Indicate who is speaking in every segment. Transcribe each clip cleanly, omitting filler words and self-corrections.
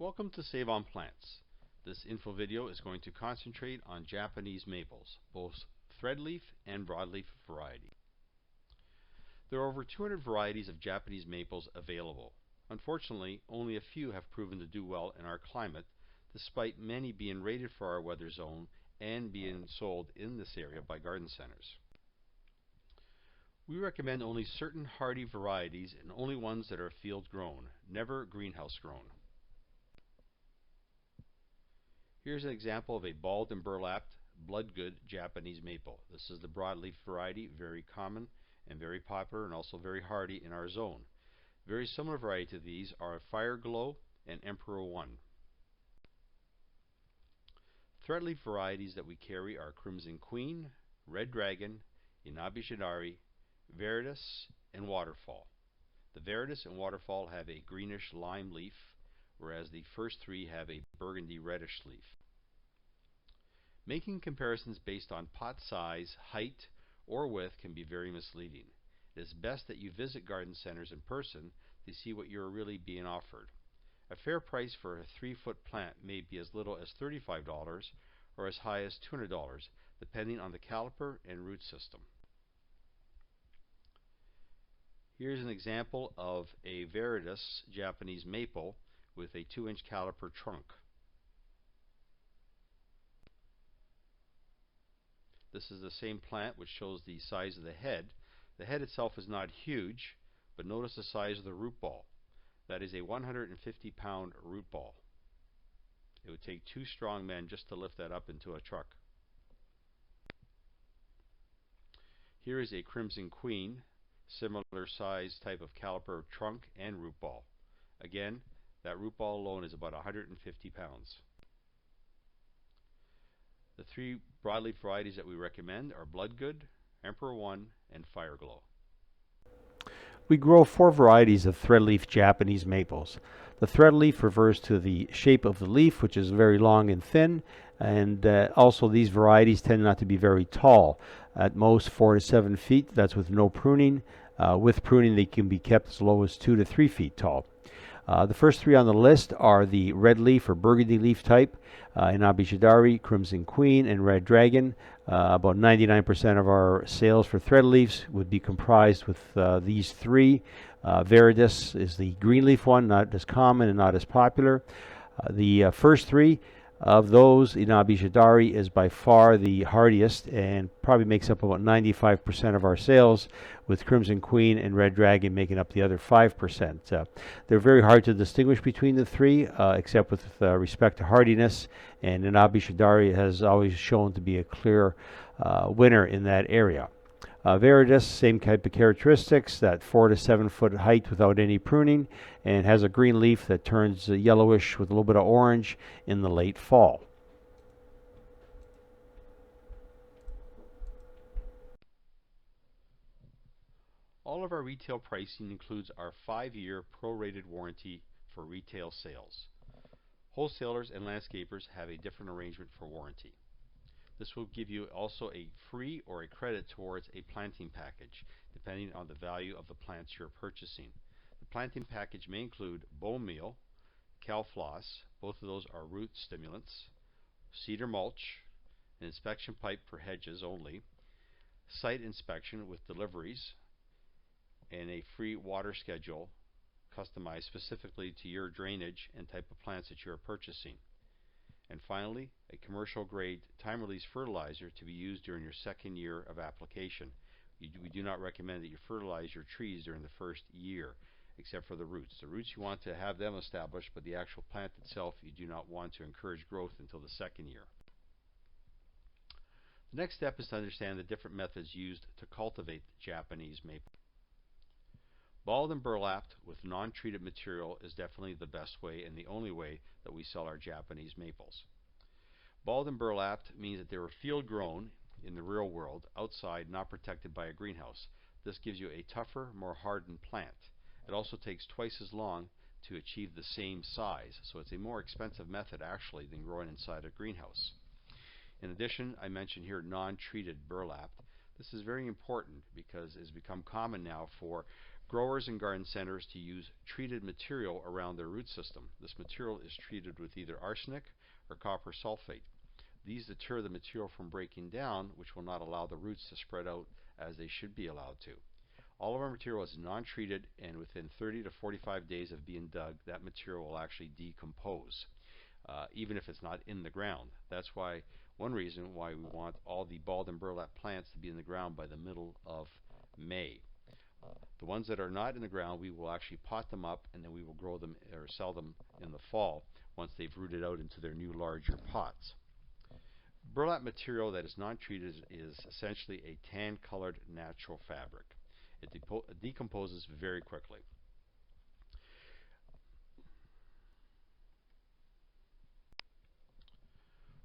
Speaker 1: Welcome to Save on Plants. This info video is going to concentrate on Japanese maples, both threadleaf and broadleaf variety. There are over 200 varieties of Japanese maples available. Unfortunately, only a few have proven to do well in our climate, despite many being rated for our weather zone and being sold in this area by garden centers. We recommend only certain hardy varieties and only ones that are field grown, never greenhouse grown. Here's an example of a balled and burlapped bloodgood Japanese maple. This is the broadleaf variety, very common and very popular and also very hardy in our zone. Very similar variety to these are Fireglow and Emperor One. Threadleaf varieties that we carry are Crimson Queen, Red Dragon, Inabishidari, Viridis, and Waterfall. The Viridis and Waterfall have a greenish lime leaf, whereas the first three have a burgundy reddish leaf. Making comparisons based on pot size, height, or width can be very misleading. It is best that you visit garden centers in person to see what you are really being offered. A fair price for a 3-foot plant may be as little as $35 or as high as $200, depending on the caliper and root system. Here's an example of a Viridis Japanese maple with a 2-inch caliper trunk. This is the same plant which shows the size of the head. The head itself is not huge, but notice the size of the root ball. That is a 150-pound root ball. It would take 2 strong men just to lift that up into a truck. Here is a Crimson Queen, similar size type of caliper trunk and root ball. Again, that root ball alone is about 150 pounds. The 3 broadleaf varieties that we recommend are Bloodgood, Emperor One, and Fireglow.
Speaker 2: We grow 4 varieties of threadleaf Japanese maples. The threadleaf refers to the shape of the leaf, which is very long and thin, and also these varieties tend not to be very tall, at most 4 to 7 feet. That's with no pruning. With pruning, they can be kept as low as 2 to 3 feet tall. The first 3 on the list are the red leaf or burgundy leaf type, Inabishidari, Crimson Queen, and Red Dragon. About 99% of our sales for thread leaves would be comprised with these 3. Viridis is the green leaf one, not as common and not as popular. The first 3 of those, Inabishidari is by far the hardiest and probably makes up about 95% of our sales, with Crimson Queen and Red Dragon making up the other 5%. They're very hard to distinguish between the 3, except with respect to hardiness, and Inabishidari has always shown to be a clear winner in that area. Viridis, same type of characteristics, that 4 to 7 foot height without any pruning, and has a green leaf that turns yellowish with a little bit of orange in the late fall.
Speaker 1: All of our retail pricing includes our 5-year prorated warranty for retail sales. Wholesalers and landscapers have a different arrangement for warranty. This will give you also a free or a credit towards a planting package, depending on the value of the plants you're purchasing. The planting package may include bone meal, Calfloss, both of those are root stimulants, cedar mulch, an inspection pipe for hedges only, site inspection with deliveries, and a free water schedule customized specifically to your drainage and type of plants that you are purchasing. And finally, a commercial grade time release fertilizer to be used during your 2nd year of application. We do not recommend that you fertilize your trees during the first year, except for the roots. The roots, you want to have them established, but the actual plant itself, you do not want to encourage growth until the 2nd year. The next step is to understand the different methods used to cultivate the Japanese maple. Balled and burlapped with non-treated material is definitely the best way and the only way that we sell our Japanese maples. Balled and burlapped means that they were field grown in the real world, outside, not protected by a greenhouse. This gives you a tougher, more hardened plant. It also takes twice as long to achieve the same size, so it's a more expensive method actually than growing inside a greenhouse. In addition, I mentioned here non-treated burlap. This is very important because it has become common now for growers and garden centers to use treated material around their root system. This material is treated with either arsenic or copper sulfate. These deter the material from breaking down, which will not allow the roots to spread out as they should be allowed to. All of our material is non-treated, and within 30 to 45 days of being dug, that material will actually decompose, even if it's not in the ground. That's why one reason why we want all the balled and burlap plants to be in the ground by the middle of May. The ones that are not in the ground, we will actually pot them up, and then we will grow them or sell them in the fall once they've rooted out into their new larger pots. Burlap material that is non-treated is essentially a tan-colored natural fabric. It decomposes very quickly.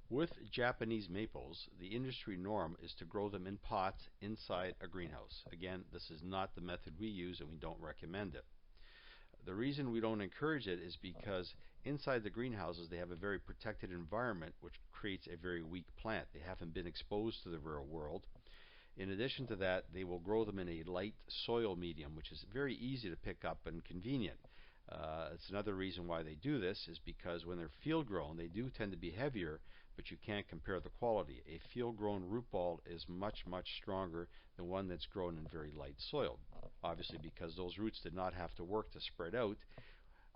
Speaker 1: With Japanese maples, the industry norm is to grow them in pots inside a greenhouse. Again, this is not the method we use, and we don't recommend it. The reason we don't encourage it is because inside the greenhouses they have a very protected environment, which creates a very weak plant. They haven't been exposed to the real world. In addition to that, they will grow them in a light soil medium, which is very easy to pick up and convenient. It's another reason why they do this is because when they're field grown, they do tend to be heavier, but you can't compare the quality. A field grown root ball is much, much stronger than one that's grown in very light soil. Obviously, because those roots did not have to work to spread out.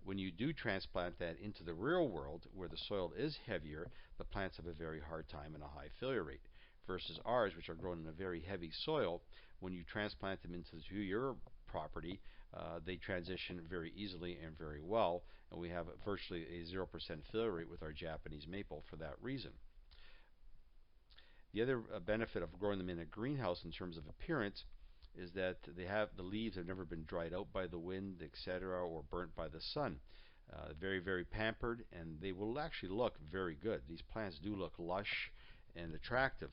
Speaker 1: When you do transplant that into the real world, where the soil is heavier, the plants have a very hard time and a high failure rate. Versus ours, which are grown in a very heavy soil, when you transplant them into your property, they transition very easily and very well, and we have virtually a 0% failure rate with our Japanese maple for that reason. The other benefit of growing them in a greenhouse in terms of appearance is that the leaves have never been dried out by the wind, etc., or burnt by the sun. Very, very pampered, and they will actually look very good. These plants do look lush and attractive.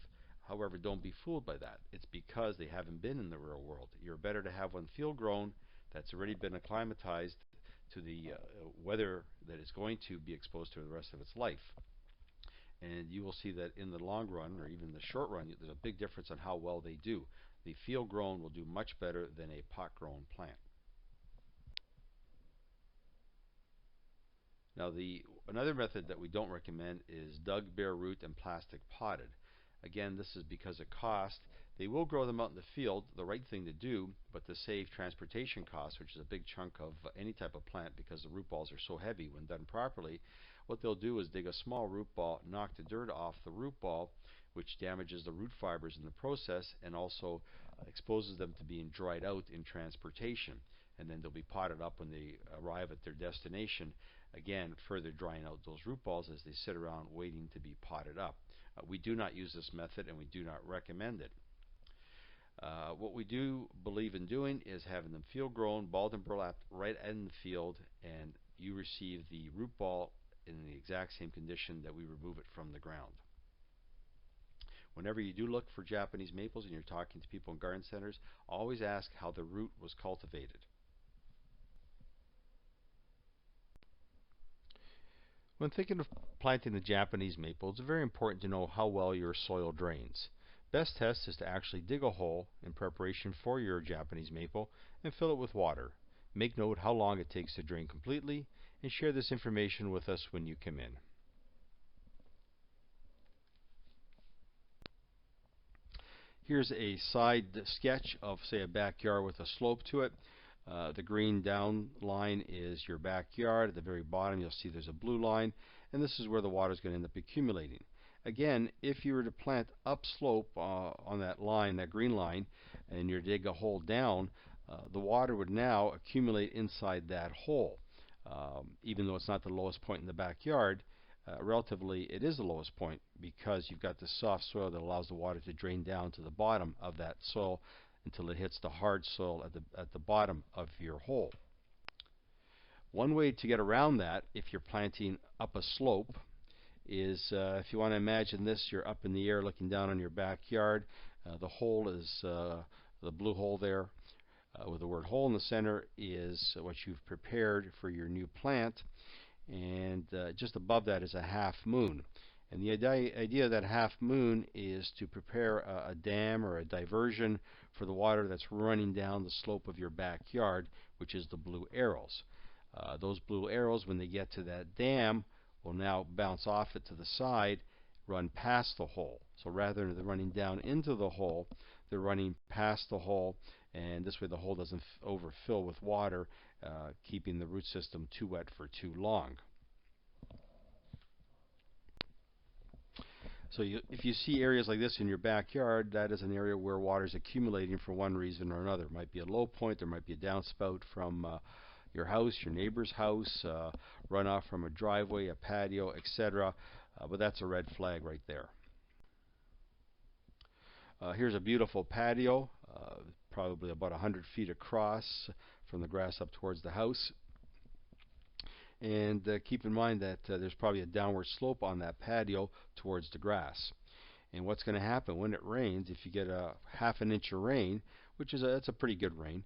Speaker 1: However, don't be fooled by that. It's because they haven't been in the real world. You're better to have one field grown that's already been acclimatized to the weather that is going to be exposed to the rest of its life. And you will see that in the long run, or even the short run, there's a big difference on how well they do. The field grown will do much better than a pot grown plant. Now, another method that we don't recommend is dug bare root and plastic potted. Again, this is because of cost. They will grow them out in the field, the right thing to do, but to save transportation costs, which is a big chunk of any type of plant because the root balls are so heavy when done properly, what they'll do is dig a small root ball, knock the dirt off the root ball, which damages the root fibers in the process and also exposes them to being dried out in transportation. And then they'll be potted up when they arrive at their destination, again further drying out those root balls as they sit around waiting to be potted up. We do not use this method, and we do not recommend it. What we do believe in doing is having them field grown, balled and burlapped right in the field, and you receive the root ball in the exact same condition that we remove it from the ground. Whenever you do look for Japanese maples and you're talking to people in garden centers, always ask how the root was cultivated. When thinking of planting the Japanese maple, it's very important to know how well your soil drains. Best test is to actually dig a hole in preparation for your Japanese maple and fill it with water. Make note how long it takes to drain completely, and share this information with us when you come in. Here's a side sketch of, say, a backyard with a slope to it. The green down line is your backyard. At the very bottom you'll see there's a blue line, and this is where the water is going to end up accumulating. Again, if you were to plant upslope on that line, that green line, and you dig a hole down, the water would now accumulate inside that hole. Even though it's not the lowest point in the backyard, relatively it is the lowest point because you've got the soft soil that allows the water to drain down to the bottom of that soil until it hits the hard soil at the bottom of your hole. One way to get around that, if you're planting up a slope, is if you want to imagine this, you're up in the air looking down on your backyard. The hole is the blue hole there with the word hole in the center is what you've prepared for your new plant, and just above that is a half moon. And the idea of that half moon is to prepare a dam or a diversion for the water that's running down the slope of your backyard, which is the blue arrows. Those blue arrows, when they get to that dam, will now bounce off it to the side, run past the hole. So rather than running down into the hole, they're running past the hole, and this way the hole doesn't overfill with water, keeping the root system too wet for too long. So if you see areas like this in your backyard, that is an area where water is accumulating for one reason or another. It might be a low point, there might be a downspout from your house, your neighbor's house, runoff from a driveway, a patio, etc. But that's a red flag right there. Here's a beautiful patio, probably about 100 feet across from the grass up towards the house. And keep in mind that there's probably a downward slope on that patio towards the grass. And what's going to happen when it rains, if you get a ½ an inch of rain, which is that's a pretty good rain,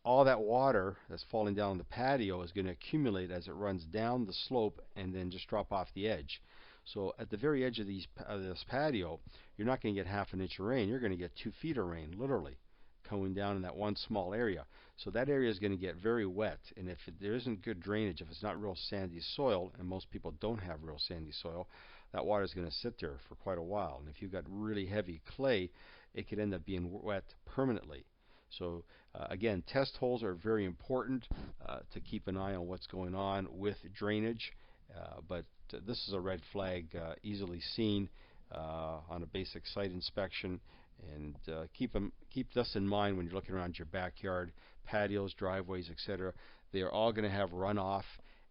Speaker 1: all that water that's falling down the patio is going to accumulate as it runs down the slope and then just drop off the edge. So at the very edge of this patio, you're not going to get ½ an inch of rain. You're going to get 2 feet of rain, literally, coming down in that one small area. So that area is going to get very wet, and if there isn't good drainage, if it's not real sandy soil, and most people don't have real sandy soil, that water is going to sit there for quite a while. And if you've got really heavy clay, it could end up being wet permanently. So again, test holes are very important to keep an eye on what's going on with drainage, but this is a red flag easily seen on a basic site inspection. And keep this in mind when you're looking around your backyard, patios, driveways, etc. They are all going to have runoff,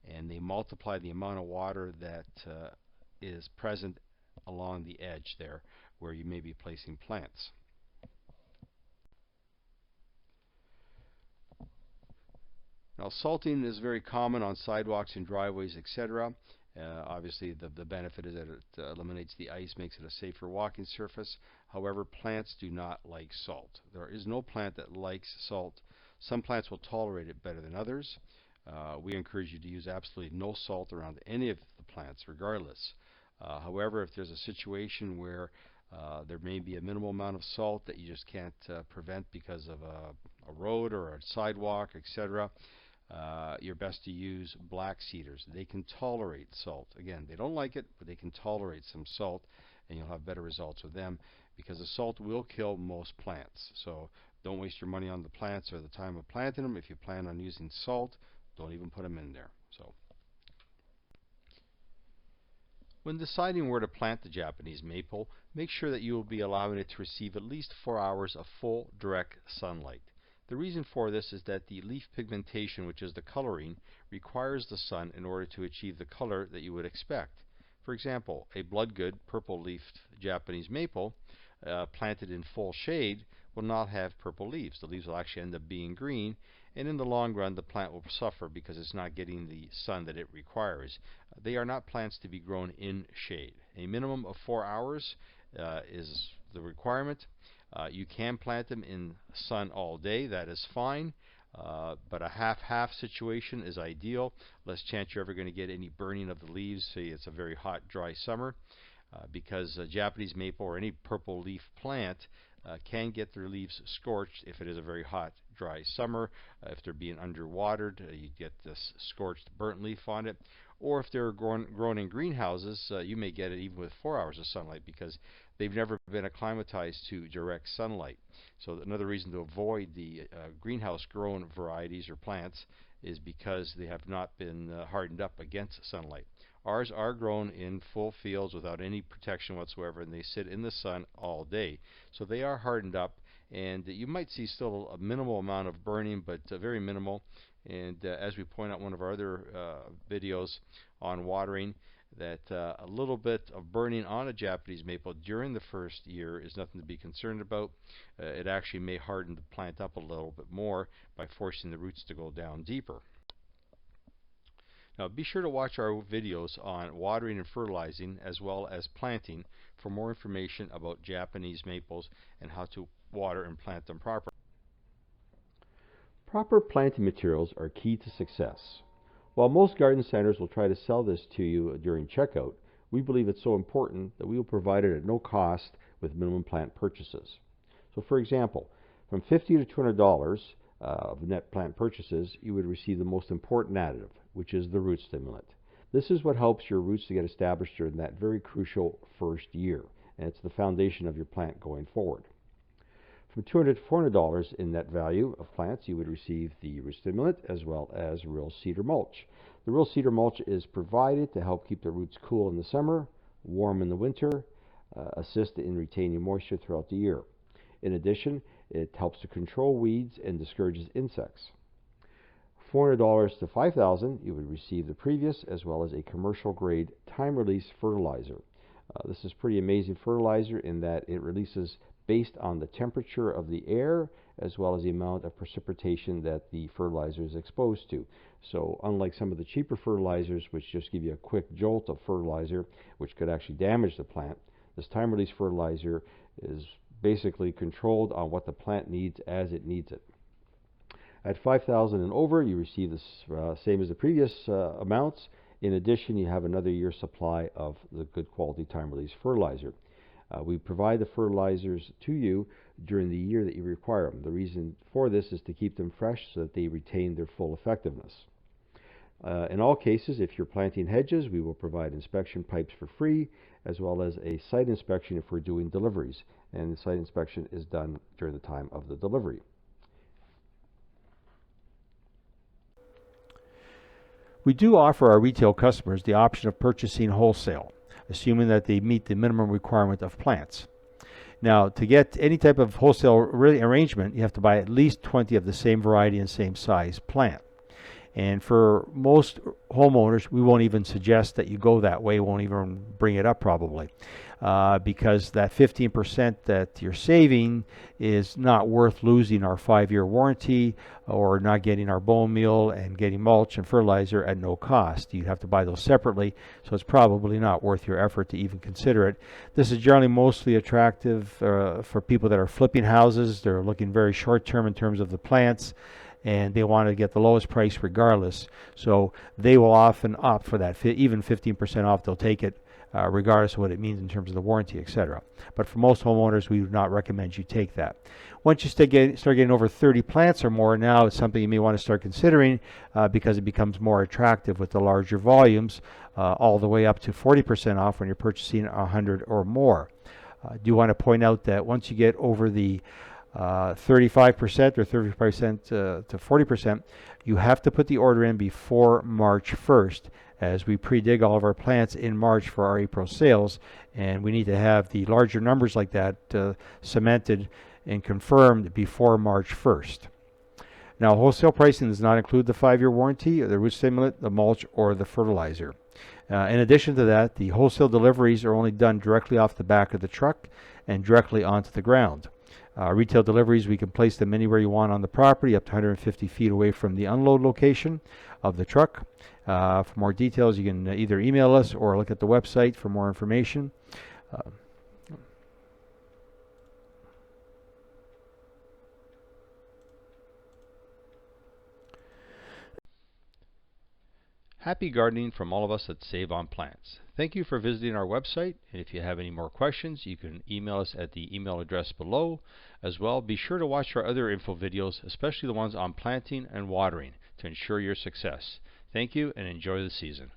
Speaker 1: and they multiply the amount of water that is present along the edge there where you may be placing plants. Now, salting is very common on sidewalks and driveways, etc. Obviously, the benefit is that it eliminates the ice, makes it a safer walking surface. However, plants do not like salt. There is no plant that likes salt. Some plants will tolerate it better than others. We encourage you to use absolutely no salt around any of the plants, regardless. However, if there's a situation where there may be a minimal amount of salt that you just can't prevent because of a road or a sidewalk, etc., you're best to use black cedars. They can tolerate salt. Again, they don't like it, but they can tolerate some salt, and you'll have better results with them because the salt will kill most plants. So don't waste your money on the plants or the time of planting them. If you plan on using salt, don't even put them in there. So when deciding where to plant the Japanese maple, make sure that you will be allowing it to receive at least 4 hours of full direct sunlight. The reason for this is that the leaf pigmentation, which is the coloring, requires the sun in order to achieve the color that you would expect. For example, a blood-good purple-leafed Japanese maple planted in full shade will not have purple leaves. The leaves will actually end up being green, and in the long run the plant will suffer because it's not getting the sun that it requires. They are not plants to be grown in shade. A minimum of 4 hours is the requirement. You can plant them in sun all day, that is fine, but a half-half situation is ideal. Less chance you're ever going to get any burning of the leaves, say it's a very hot, dry summer, because Japanese maple or any purple leaf plant can get their leaves scorched if it is a very hot, dry summer. If they're being underwatered, you get this scorched, burnt leaf on it. Or if they're grown in greenhouses, you may get it even with 4 hours of sunlight because they've never been acclimatized to direct sunlight. So another reason to avoid the greenhouse-grown varieties or plants is because they have not been hardened up against sunlight. Ours are grown in full fields without any protection whatsoever, and they sit in the sun all day. So they are hardened up, and you might see still a minimal amount of burning, but very minimal. And as we point out in one of our other videos on watering, that a little bit of burning on a Japanese maple during the first year is nothing to be concerned about. It actually may harden the plant up a little bit more by forcing the roots to go down deeper. Now be sure to watch our videos on watering and fertilizing as well as planting for more information about Japanese maples and how to water and plant them properly. Proper planting materials are key to success. While most garden centers will try to sell this to you during checkout, We believe it's so important that we will provide it at no cost with minimum plant purchases. So for example, from $50 to $200 of net plant purchases, you would receive the most important additive, which is the root stimulant. This is what helps your roots to get established during that very crucial first year, and it's the foundation of your plant going forward. From $200 to $400 in net value of plants, you would receive the root stimulant as well as real cedar mulch. The real cedar mulch is provided to help keep the roots cool in the summer, warm in the winter, assist in retaining moisture throughout the year. In addition, it helps to control weeds and discourages insects. $400 to $5,000, you would receive the previous as well as a commercial grade time release fertilizer. This is pretty amazing fertilizer in that it releases based on the temperature of the air as well as the amount of precipitation that the fertilizer is exposed to. So unlike some of the cheaper fertilizers which just give you a quick jolt of fertilizer which could actually damage the plant, this time release fertilizer is basically controlled on what the plant needs as it needs it. At $5,000 and over, you receive the same as the previous amounts. In addition, you have another year's supply of the good quality time release fertilizer. We provide the fertilizers to you during the year that you require them. The reason for this is to keep them fresh so that they retain their full effectiveness. In all cases, if you're planting hedges, we will provide inspection pipes for free, as well as a site inspection if we're doing deliveries. And the site inspection is done during the time of the delivery.
Speaker 2: We do offer our retail customers the option of purchasing wholesale, assuming that they meet the minimum requirement of plants. Now, to get any type of wholesale arrangement, you have to buy at least 20 of the same variety and same size plant. And for most homeowners, we won't even suggest that you go that way, won't even bring it up probably, because that 15% that you're saving is not worth losing our 5-year warranty or not getting our bone meal and getting mulch and fertilizer at no cost. You'd have to buy those separately, so it's probably not worth your effort to even consider it. This is generally mostly attractive for people that are flipping houses. They're looking very short term in terms of the plants, and they want to get the lowest price regardless. So they will often opt for that, even 15% off. They'll take it regardless of what it means in terms of the warranty, etc. But for most homeowners, we would not recommend you take that. Once you start getting over 30 plants or more, now it's something you may want to start considering because it becomes more attractive with the larger volumes, all the way up to 40% off when you're purchasing 100 or more. I do want to point out that once you get over the 35% or 35% to 40%, you have to put the order in before March 1st, as we pre-dig all of our plants in March for our April sales, and we need to have the larger numbers like that cemented and confirmed before March 1st. Now, wholesale pricing does not include the 5-year warranty, the root stimulant, the mulch, or the fertilizer. In addition to that, the wholesale deliveries are only done directly off the back of the truck and directly onto the ground. Retail deliveries, we can place them anywhere you want on the property, up to 150 feet away from the unload location of the truck. For more details, you can either email us or look at the website for more information.
Speaker 1: Happy gardening from all of us at Save on Plants. Thank you for visiting our website, and if you have any more questions, you can email us at the email address below. As well, be sure to watch our other info videos, especially the ones on planting and watering, to ensure your success. Thank you and enjoy the season.